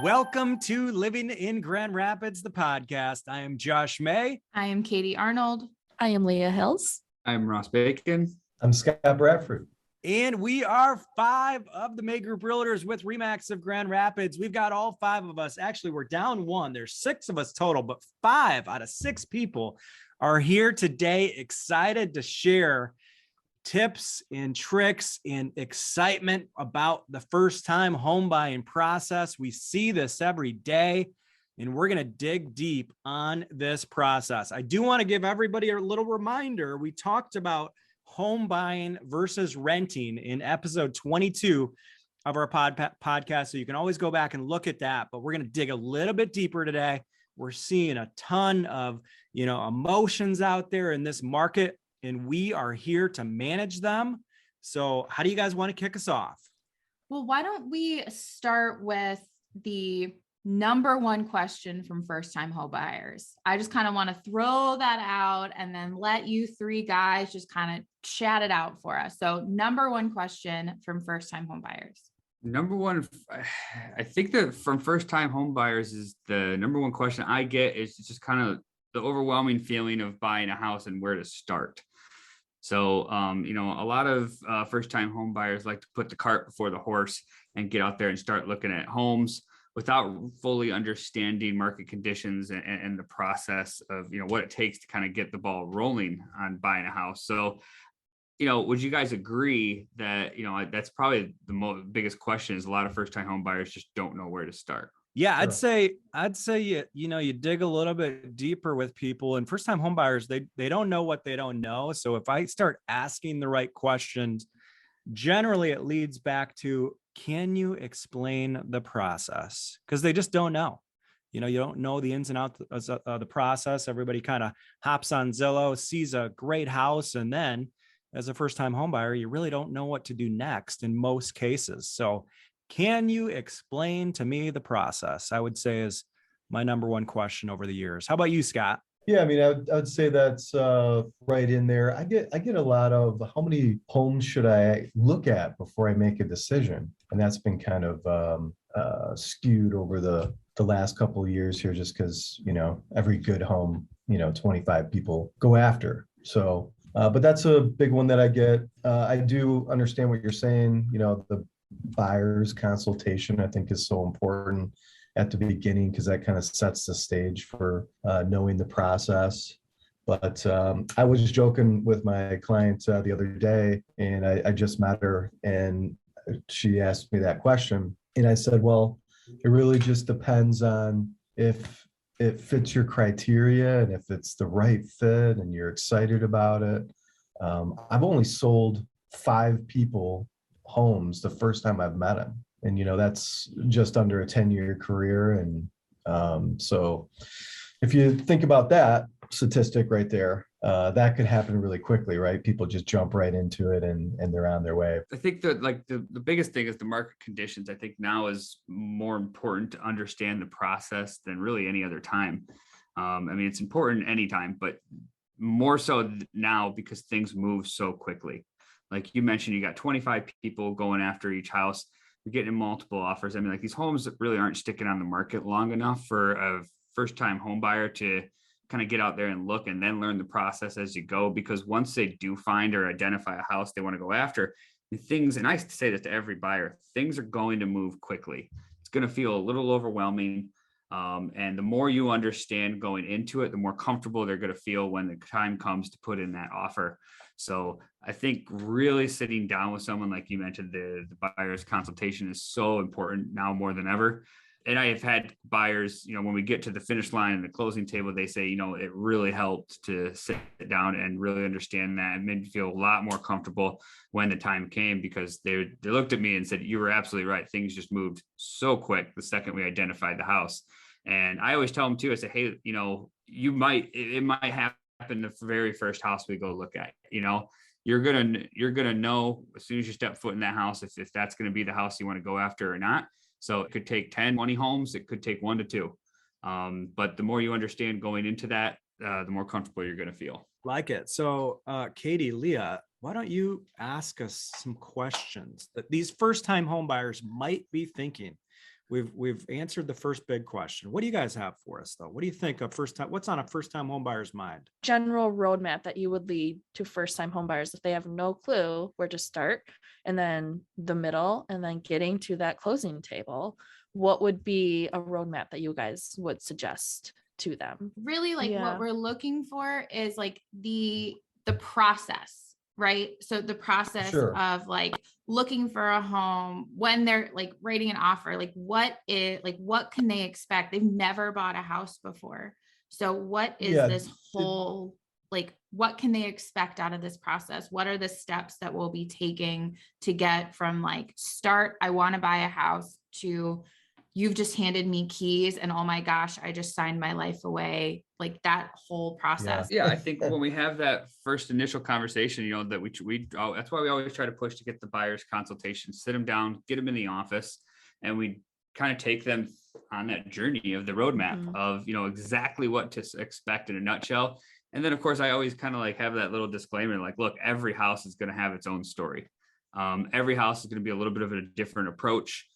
Welcome to Living in Grand Rapids, the podcast. I am Josh May. I am Katie Arnold. I am Leah Hills. I'm Ross Bacon. I'm Scott Bradford. And we are 5 of the May Group Realtors with RE/MAX of Grand Rapids. We've got all 5 of us. Actually, we're down 1. There's 6 of us total, but 5 out of 6 people are here today, excited to share tips and tricks and excitement about the first-time home buying process. We see this every day, and we're going to dig deep on this process. I do want to give everybody a little reminder. We talked about home buying versus renting in episode 22 of our podcast. So you can always go back and look at that, but we're going to dig a little bit deeper today. We're seeing a ton of, emotions out there in this market, and we are here to manage them. So how do you guys want to kick us off? Well, why don't we start with the number one question from first-time home buyers? I just kind of want to throw that out and then let you 3 guys just kind of chat it out for us. So number one question from first-time home buyers. Number one, I think that from first-time home buyers is the number one question I get is just kind of the overwhelming feeling of buying a house and where to start. So, a lot of first-time home buyers like to put the cart before the horse and get out there and start looking at homes without fully understanding market conditions and the process of, what it takes to kind of get the ball rolling on buying a house. So, would you guys agree that, that's probably the biggest question is a lot of first-time home buyers just don't know where to start? Yeah, I'd say you dig a little bit deeper with people, and first-time home buyers, they don't know what they don't know. So if I start asking the right questions, generally it leads back to, can you explain the process? Because they just don't know. You don't know the ins and outs of the process. Everybody kind of hops on Zillow, sees a great house, and then as a first-time home buyer, you really don't know what to do next in most cases. So can you explain to me the process? I would say is my number one question over the years. How about you, Scott? Yeah, I would say that's right in there. I get a lot of how many homes should I look at before I make a decision, and that's been kind of skewed over the last couple of years here, just because every good home 25 people go after. So, but that's a big one that I get. I do understand what you're saying. The buyer's consultation, I think, is so important at the beginning because that kind of sets the stage for knowing the process. But I was joking with my client the other day, and I just met her, and she asked me that question, and I said, well, it really just depends on if it fits your criteria and if it's the right fit and you're excited about it. I've only sold 5 people homes the first time I've met him, and that's just under a 10-year career. And so if you think about that statistic right there, that could happen really quickly, right? People just jump right into it and they're on their way. I think that the biggest thing is the market conditions. I think now is more important to understand the process than really any other time. It's important anytime, but more so now because things move so quickly. Like you mentioned, you got 25 people going after each house. You're getting multiple offers. These homes really aren't sticking on the market long enough for a first-time home buyer to kind of get out there and look and then learn the process as you go. Because once they do find or identify a house they want to go after, and I say this to every buyer, things are going to move quickly. It's going to feel a little overwhelming. And the more you understand going into it, the more comfortable they're going to feel when the time comes to put in that offer. So I think really sitting down with someone, like you mentioned, the buyer's consultation is so important now more than ever. And I have had buyers, when we get to the finish line and the closing table, they say, it really helped to sit down and really understand that. It made me feel a lot more comfortable when the time came, because they looked at me and said, you were absolutely right. Things just moved so quick the second we identified the house. And I always tell them too, I say, hey, it might happen the very first house we go look at. You're gonna know as soon as you step foot in that house if that's going to be the house you want to go after or not. So it could take 10, 20 homes. It could take 1 to 2. But the more you understand going into that, the more comfortable you're going to feel. Like it. So Katie, Leah, why don't you ask us some questions that these first-time home buyers might be thinking we've answered the first big question. What do you guys have for us though? What do you think of what's on a first time home buyer's mind? General roadmap that you would lead to first time home buyers if they have no clue where to start, and then the middle, and then getting to that closing table. What would be a roadmap that you guys would suggest to them? Really, like Yeah. what we're looking for is like the process, right? So the process Sure. of like looking for a home, when they're like writing an offer, like what can they expect? They've never bought a house before. So what is Yeah, this whole, like, what can they expect out of this process? What are the steps that we'll be taking to get from like start, I want to buy a house, to you've just handed me keys and oh my gosh, I just signed my life away. Like that whole process. Yeah, I think when we have that first initial conversation, you know, that that's why we always try to push to get the buyer's consultation, sit them down, get them in the office, and we kind of take them on that journey of the roadmap Mhm. of, you know, exactly what to expect in a nutshell. And then of course, I always kind of like have that little disclaimer, like, look, every house is going to have its own story. Every house is going to be a little bit of a different approach.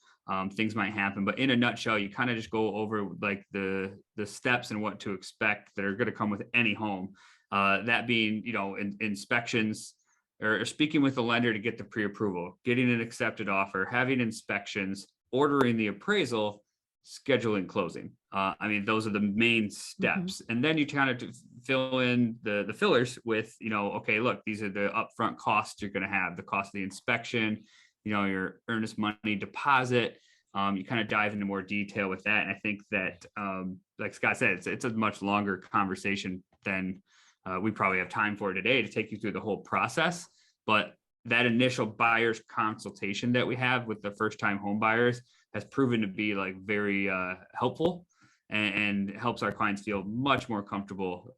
Things might happen, but in a nutshell, you kind of just go over like the steps and what to expect that are going to come with any home. That being, you know, inspections, or speaking with the lender to get the pre-approval, getting an accepted offer, having inspections, ordering the appraisal, scheduling closing. I mean, those are the main steps. And then you kind of fill in the fillers with, you know, okay, look, these are the upfront costs you're going to have, the cost of the inspection, you know, your earnest money deposit. You kind of dive into more detail with that. And I think that, like Scott said, it's a much longer conversation than we probably have time for today to take you through the whole process. But that initial buyer's consultation that we have with the first time home buyers has proven to be like very helpful, and helps our clients feel much more comfortable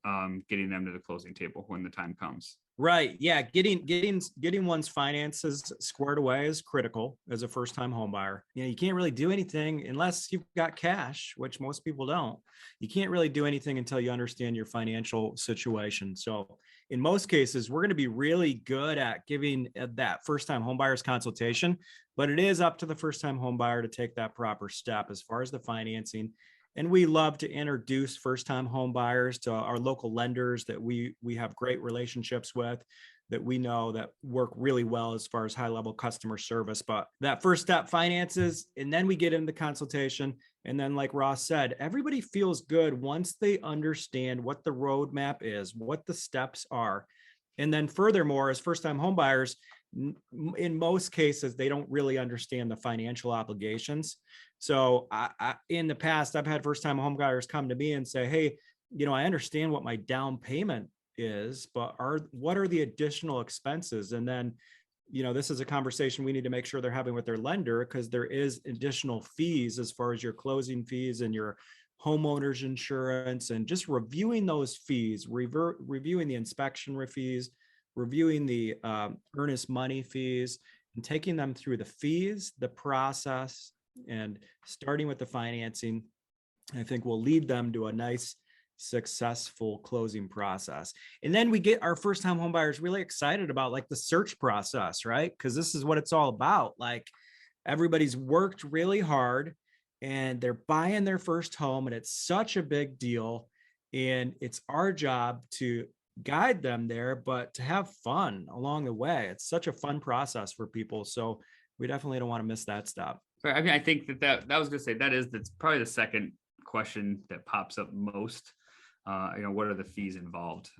getting them to the closing table when the time comes. Right. Yeah. Getting one's finances squared away is critical as a first time home buyer. You know, you can't really do anything unless you've got cash, which most people don't. You can't really do anything until you understand your financial situation. So in most cases, we're going to be really good at giving that first time home buyer's consultation, but it is up to the first time home buyer to take that proper step as far as the financing. And we love to introduce first-time home buyers to our local lenders that we have great relationships with, that we know that work really well as far as high-level customer service. But that first step, finances, and then we get into the consultation. And then, like Ross said, everybody feels good once they understand what the roadmap is, what the steps are. And then furthermore, as first-time home buyers, in most cases, they don't really understand the financial obligations. So in the past, I've had first-time home buyers come to me and say, hey, you know, I understand what my down payment is, but what are the additional expenses? And then, you know, this is a conversation we need to make sure they're having with their lender, because there is additional fees as far as your closing fees and your homeowner's insurance, and just reviewing those fees, reviewing the inspection fees, reviewing the earnest money fees, and taking them through the fees, the process, and starting with the financing, I think will lead them to a nice, successful closing process. And then we get our first time home buyers really excited about like the search process, right? Because this is what it's all about. Like everybody's worked really hard and they're buying their first home, and it's such a big deal. And it's our job to guide them there, but to have fun along the way. It's such a fun process for people. So we definitely don't want to miss that step. I mean, I think that was going to say that's probably the second question that pops up most. You know, what are the fees involved?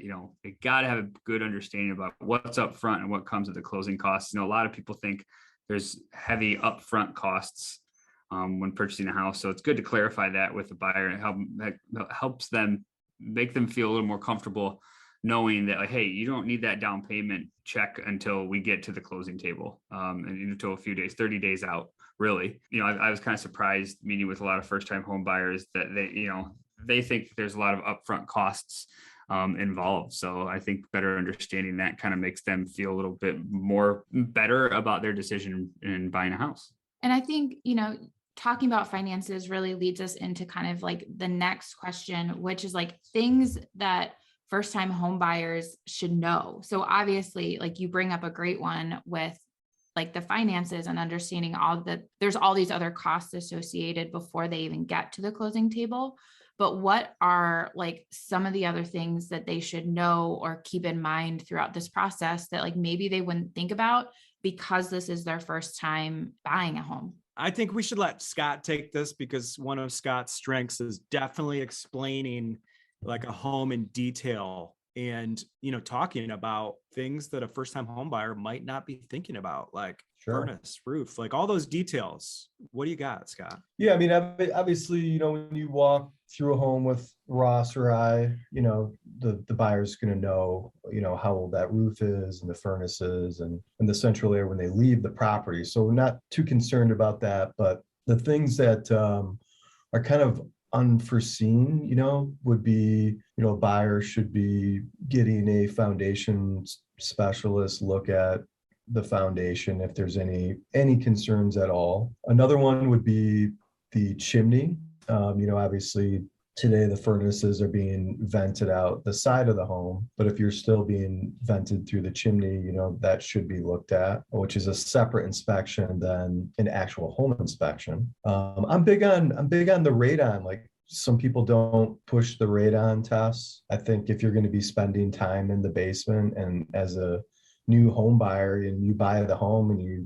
You know, you got to have a good understanding about what's up front and what comes with the closing costs. You know, a lot of people think there's heavy upfront costs when purchasing a house. So it's good to clarify that with the buyer, and that helps them, make them feel a little more comfortable knowing that, like, hey, you don't need that down payment check until we get to the closing table, and until a few days, 30 days out, really. You know, I was kind of surprised meeting with a lot of first-time home buyers that they think there's a lot of upfront costs involved. So I think better understanding that kind of makes them feel a little bit more better about their decision in buying a house. And I think, you know, talking about finances really leads us into kind of like the next question, which is like things that first-time home buyers should know. So obviously, like you bring up a great one with like the finances and understanding there's all these other costs associated before they even get to the closing table. But what are like some of the other things that they should know or keep in mind throughout this process that like maybe they wouldn't think about because this is their first time buying a home? I think we should let Scott take this because one of Scott's strengths is definitely explaining like a home in detail and, talking about things that a first-time home buyer might not be thinking about, like Sure. furnace, roof, like all those details. What do you got, Scott? Yeah, I mean, obviously, when you walk through a home with Ross or I, the buyer's going to know, how old that roof is and the furnaces and the central air when they leave the property. So we're not too concerned about that. But the things that are kind of unforeseen, would be, a buyer should be getting a foundation specialist look at the foundation if there's any concerns at all. Another one would be the chimney. Obviously today the furnaces are being vented out the side of the home, but if you're still being vented through the chimney, that should be looked at, which is a separate inspection than an actual home inspection. I'm big on the radon. Like, some people don't push the radon tests. I think if you're going to be spending time in the basement, and as a new home buyer and you buy the home and you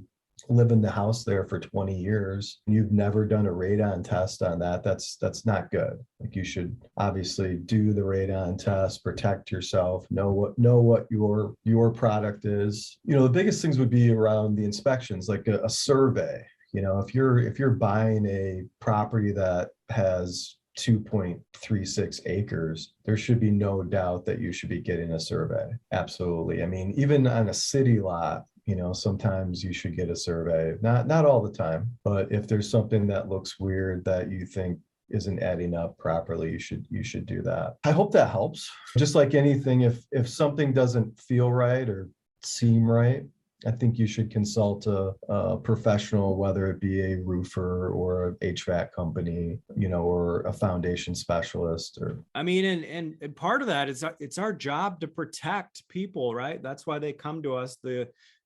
live in the house there for 20 years, and you've never done a radon test on that, that's not good. Like, you should obviously do the radon test, protect yourself, know what your product is. The biggest things would be around the inspections, like a survey. If you're buying a property that has 2.36 acres, there should be no doubt that you should be getting a survey. Absolutely. I mean, even on a city lot, sometimes you should get a survey. Not all the time, but if there's something that looks weird that you think isn't adding up properly, you should do that. I hope that helps. Just like anything, if something doesn't feel right or seem right, I think you should consult a professional, whether it be a roofer or an HVAC company, or a foundation specialist. Or I mean, and part of that is it's our job to protect people, right? That's why they come to us.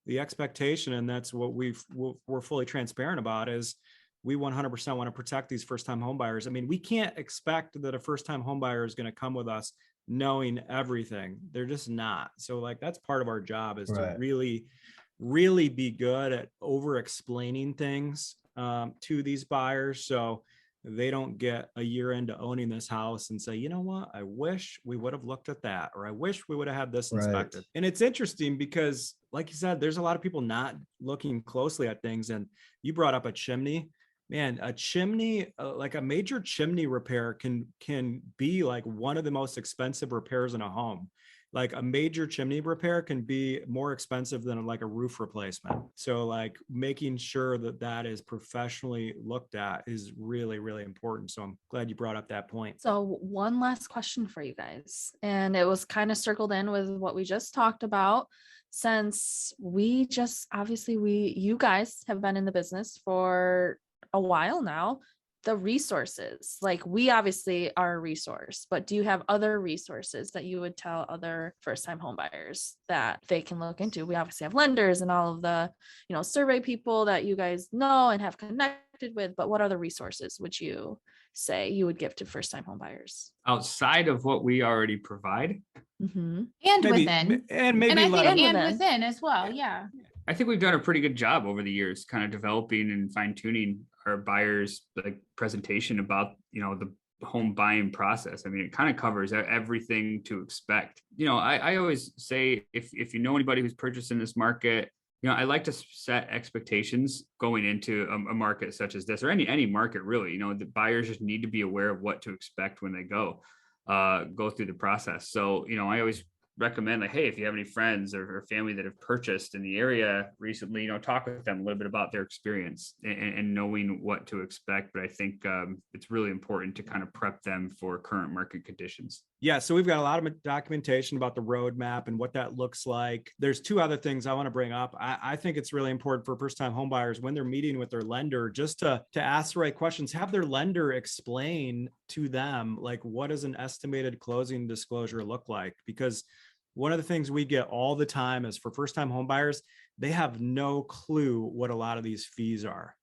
The expectation, and that's what we're fully transparent about, is we 100% want to protect these first-time home buyers. I mean, we can't expect that a first-time home buyer is going to come with us knowing everything. They're just not. So like, that's part of our job, is Right. to really be good at over explaining things to these buyers, so they don't get a year into owning this house and say, you know what, I wish we would have looked at that, or I wish we would have had this inspected. Right. And it's interesting because, like you said, there's a lot of people not looking closely at things. And you brought up a chimney. Man, a chimney, like a major chimney repair can be like one of the most expensive repairs in a home. Like, a major chimney repair can be more expensive than like a roof replacement. So like, making sure that is professionally looked at is really, really important. So I'm glad you brought up that point. So one last question for you guys, and it was kind of circled in with what we just talked about. Since you guys have been in the business for a while now, the resources, like, we obviously are a resource, but do you have other resources that you would tell other first-time home buyers that they can look into? We obviously have lenders and all of the, survey people that you guys know and have connected with, but what other resources would you say you would give to first-time home buyers outside of what we already provide? And Maybe, within. and maybe And I let think them, and within as well. Yeah. I think we've done a pretty good job over the years, kind of developing and fine tuning our buyers' like presentation about, the home buying process. I mean, it kind of covers everything to expect. I always say, if you know anybody who's purchased in this market, I like to set expectations going into a market such as this, or any market really. The buyers just need to be aware of what to expect when they go through the process. So, I always recommend, like, hey, if you have any friends or family that have purchased in the area recently, talk with them a little bit about their experience and knowing what to expect. But I think it's really important to kind of prep them for current market conditions. Yeah, so we've got a lot of documentation about the roadmap and what that looks like. There's two other things I want to bring up. I think it's really important for first-time homebuyers, when they're meeting with their lender, just to ask the right questions, have their lender explain to them, like, what does an estimated closing disclosure look like? Because one of the things we get all the time is for first-time home buyers, they have no clue what a lot of these fees are.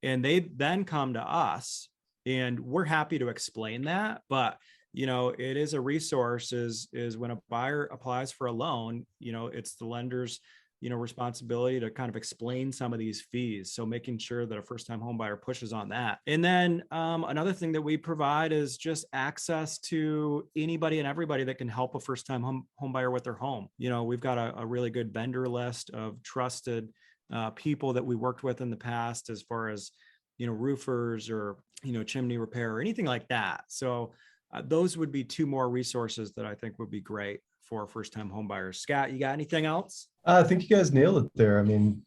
And they then come to us and we're happy to explain that. But, it is a resource is when a buyer applies for a loan, it's the lender's, responsibility to kind of explain some of these fees. So making sure that a first-time home buyer pushes on that. And then another thing that we provide is just access to anybody and everybody that can help a first-time home buyer with their home. We've got a really good vendor list of trusted people that we worked with in the past, as far as, roofers or, chimney repair or anything like that. So those would be two more resources that I think would be great for first-time home buyers. Scott, you got anything else? I think you guys nailed it there. I mean,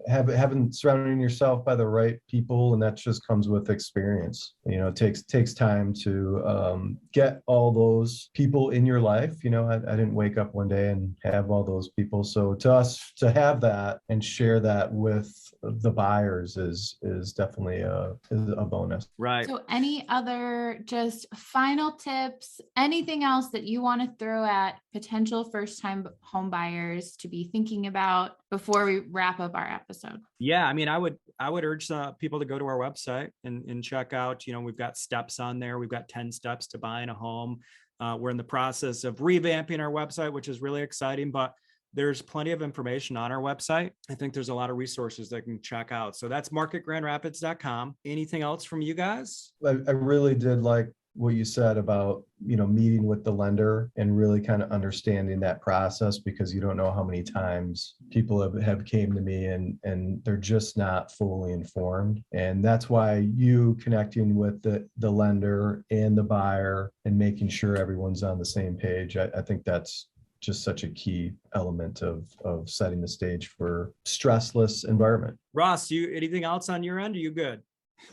having surrounding yourself by the right people, and that just comes with experience. It takes time to get all those people in your life. I didn't wake up one day and have all those people. So to us, to have that and share that with the buyers is definitely a bonus. Right. So any other just final tips, anything else that you want to throw at potential first-time home buyers to be thinking about before we wrap up our episode? Yeah, I mean, I would urge people to go to our website and check out, we've got steps on there. We've got 10 steps to buying a home. We're in the process of revamping our website, which is really exciting, but there's plenty of information on our website. I think there's a lot of resources that you can check out. So that's marketgrandrapids.com. Anything else from you guys? I really did like what you said about, meeting with the lender and really kind of understanding that process, because you don't know how many times people have came to me and they're just not fully informed. And that's why you connecting with the lender and the buyer and making sure everyone's on the same page. I think that's just such a key element of setting the stage for stressless environment. Ross, anything else on your end? Are you good?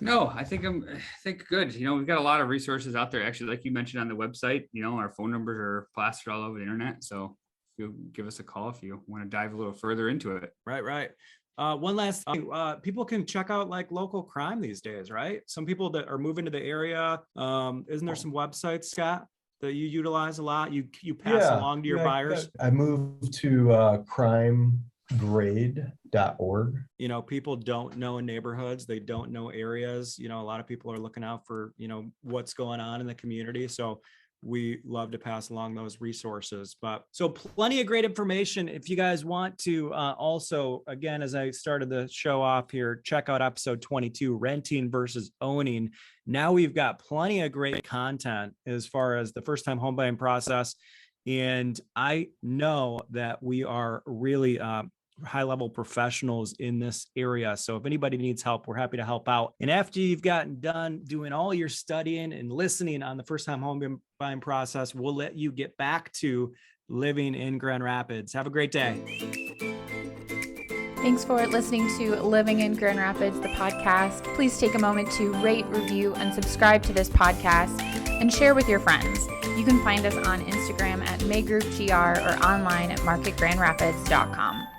No, I think good. We've got a lot of resources out there. Actually, like you mentioned on the website, our phone numbers are plastered all over the internet. So you'll give us a call if you want to dive a little further into it. Right. One last thing, people can check out like local crime these days, right? Some people that are moving to the area. Isn't there some websites, Scott, that you utilize a lot? You pass along to your buyers? I moved to crimegrade.org. People don't know neighborhoods. They don't know areas. A lot of people are looking out for, what's going on in the community. So we love to pass along those resources. But so plenty of great information. If you guys want to also, again, as I started the show off here, check out episode 22, renting versus owning. Now we've got plenty of great content as far as the first-time home buying process. And I know that we are really high-level professionals in this area. So if anybody needs help, we're happy to help out. And after you've gotten done doing all your studying and listening on the first-time home buying process, we'll let you get back to living in Grand Rapids. Have a great day. Thanks for listening to Living in Grand Rapids, the podcast. Please take a moment to rate, review, and subscribe to this podcast and share with your friends. You can find us on Instagram at MayGroupGR or online at marketgrandrapids.com.